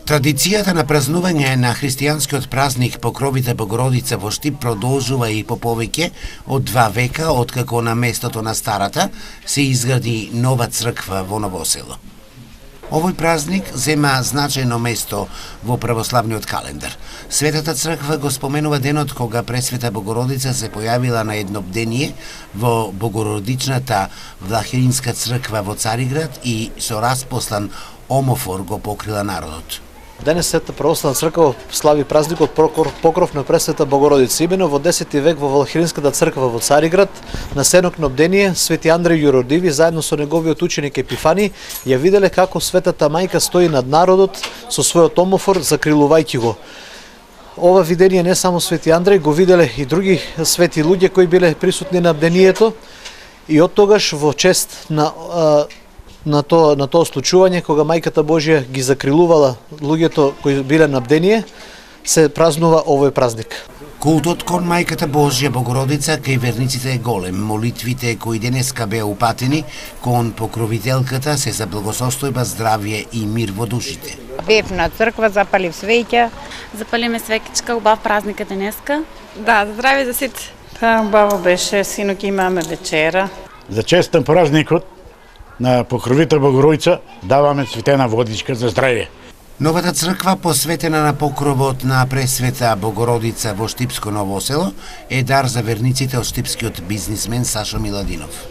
Традицијата на празнување на христијанскиот празник Покровите Богородица во Штип продолжува и по повеќе од 2 века откако на местото на старата се изгради нова црква во Ново село. Овој празник зема значајно место во православниот календар. Светата црква го споменува денот кога Пресвета Богородица се појавила на едно бдение во Богородичната Влахеринска црква во Цариград и со распослан омофор го покрила народот. Денес Света православна црква слави празникот Покров на Пресвета Богородица. Имено во 10 век во Влахеринската црква во Цариград на сенокно бдение Свети Андреј Јуродиви заедно со неговиот ученик Епифани ја виделе како Светата мајка стои над народот со својот омофор закрилувајќи го. Ова видение не само Свети Андреј, го виделе и други свети луѓе кои биле присутни на бдението и од тогаш во чест на тоа случување, кога Мајката Божја ги закрилувала луѓето кои биле на бдение, се празнува овој празник. Култот кон Мајката Божја Богородица кај верниците е голем. Молитвите кои денеска беа упатени кон покровителката се за благосостојба, здравје и мир во душите. Бев на црква, запалив свеќа. Запалиме свекичка, убав празник е денеска. Да, здраве за сите. Та, убаво беше, синоќ имаме вечера. За честен празникот на Покровител Богородица даваме цветена водичка за здравје. Новата црква, посветена на покровот на Пресвета Богородица во Штипско Ново село, е дар за верниците од штипскиот бизнисмен Сашо Миладинов.